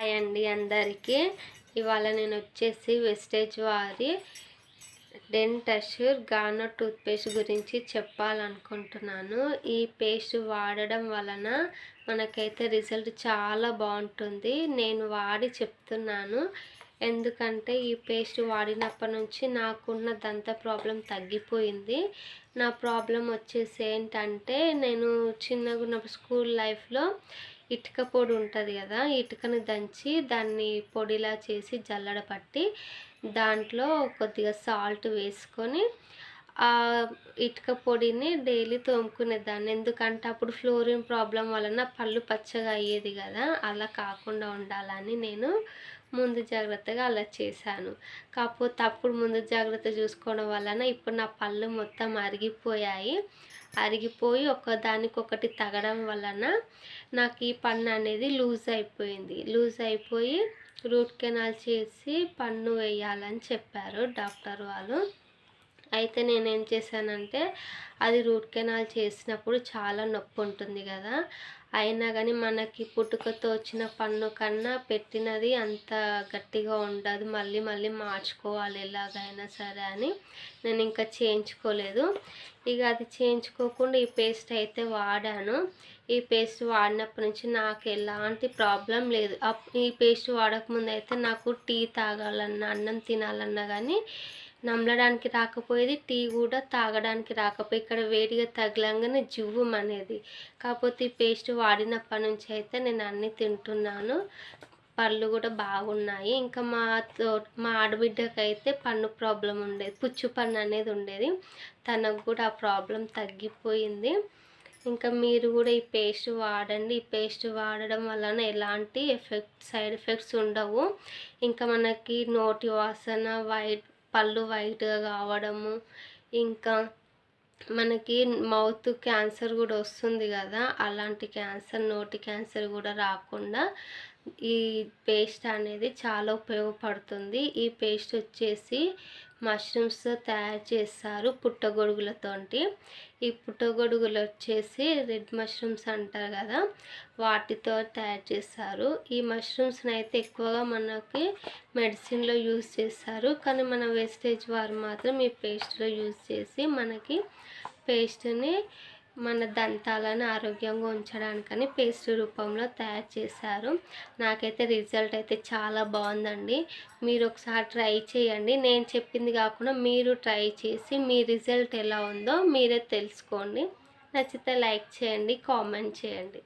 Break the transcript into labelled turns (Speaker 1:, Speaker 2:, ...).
Speaker 1: Hi అండి అందరికీ. ఇవాళ నేను వచ్చేసి వెస్టేజ్ వారి డెంట్ అష్యూర్ గానో టూత్పేస్ట్ గురించి చెప్పాలనుకుంటున్నాను. ఈ పేస్ట్ వాడడం వలన మనకైతే రిజల్ట్ చాలా బాగుంటుంది. నేను వాడి చెప్తున్నాను. ఎందుకంటే ఈ పేస్ట్ వాడినప్పటి నుంచి నాకున్న దంత ప్రాబ్లం తగ్గిపోయింది. నా ప్రాబ్లం వచ్చేసి ఏంటంటే, నేను చిన్నగా ఉన్నప్పుడు స్కూల్ లైఫ్లో ఇటుక పొడి ఉంటుంది కదా, ఇటుకని దంచి దాన్ని పొడిలా చేసి జల్లడ పట్టి దాంట్లో కొద్దిగా సాల్ట్ వేసుకొని ఆ ఇటుక పొడిని డైలీ తోముకునేదాన్ని. ఎందుకంటే అప్పుడు ఫ్లోరిన్ ప్రాబ్లం వలన పళ్ళు పచ్చగా అయ్యేది కదా, అలా కాకుండా ఉండాలని నేను ముందు జాగ్రత్తగా అలా చేశాను. కాకపోతే అప్పుడు ముందు జాగ్రత్త చూసుకోవడం వలన ఇప్పుడు నా పళ్ళు మొత్తం అరిగిపోయి ఒకదానికొకటి తగడం వలన నాకు ఈ పన్ను అనేది లూజ్ అయిపోయి రూట్ కెనాల్ చేసి పన్ను వేయాలని చెప్పారు డాక్టర్ వాళ్ళు. అయితే నేనేం చేశానంటే, అది రూట్ కెనాల్ చేసినప్పుడు చాలా నొప్పి ఉంటుంది కదా, అయినా కానీ మనకి పుట్టుకతో వచ్చిన పన్ను కన్నా పెట్టినది అంత గట్టిగా ఉండదు, మళ్ళీ మళ్ళీ మార్చుకోవాలి ఎలాగైనా సరే అని నేను ఇంకా చేయించుకోలేదు. ఇక అది చేయించుకోకుండా ఈ పేస్ట్ అయితే వాడాను. ఈ పేస్ట్ వాడినప్పటి నుంచి నాకు ఎలాంటి ప్రాబ్లం లేదు. ఈ పేస్ట్ వాడకముందు అయితే నాకు టీ తాగాలన్నా, అన్నం తినాలన్నా కానీ నమలడానికి రాకపోయేది, టీ కూడా తాగడానికి రాకపోయి ఇక్కడ వేడిగా తగలంగానే జివ్వుమనేది. కాకపోతే ఈ పేస్ట్ వాడినప్పటి నుంచి అయితే నేను అన్నీ తింటున్నాను, పళ్ళు కూడా బాగున్నాయి. ఇంకా మా ఆడబిడ్డకి అయితే పన్ను ప్రాబ్లం ఉండేది, పుచ్చు పన్ను అనేది ఉండేది. తనకు కూడా ఆ ప్రాబ్లం తగ్గిపోయింది. ఇంకా మీరు కూడా ఈ పేస్ట్ వాడండి. ఈ పేస్ట్ వాడడం వలన ఎలాంటి సైడ్ ఎఫెక్ట్స్ ఉండవు. ఇంకా మనకి నోటి వాసన పళ్ళు వైట్గా కావడము, ఇంకా మనకి మౌత్ క్యాన్సర్ కూడా వస్తుంది కదా, అలాంటి నోటి క్యాన్సర్ కూడా రాకుండా ఈ పేస్ట్ అనేది చాలా ఉపయోగపడుతుంది. ఈ పేస్ట్ వచ్చేసి మష్రూమ్స్తో తయారు చేస్తారు, పుట్టగొడుగులతోటి. ఈ పుట్టగొడుగులు వచ్చేసి రెడ్ మష్రూమ్స్ అంటారు కదా, వాటితో తయారు చేస్తారు. ఈ మష్రూమ్స్ని అయితే ఎక్కువగా మనకి మెడిసిన్లో యూజ్ చేస్తారు, కానీ మన వేస్టేజ్ వారు మాత్రం ఈ పేస్ట్లో యూజ్ చేసి మనకి పేస్ట్ని మన దంతాలను ఆరోగ్యంగా ఉంచడానికని పేస్ట్ రూపంలో తయారు చేశారు. నాకైతే రిజల్ట్ అయితే చాలా బాగుందండి. మీరు ఒకసారి ట్రై చేయండి. నేను చెప్పింది కాకుండా మీరు ట్రై చేసి మీ రిజల్ట్ ఎలా ఉందో మీరే తెలుసుకోండి. నచ్చితే లైక్ చేయండి, కామెంట్ చేయండి.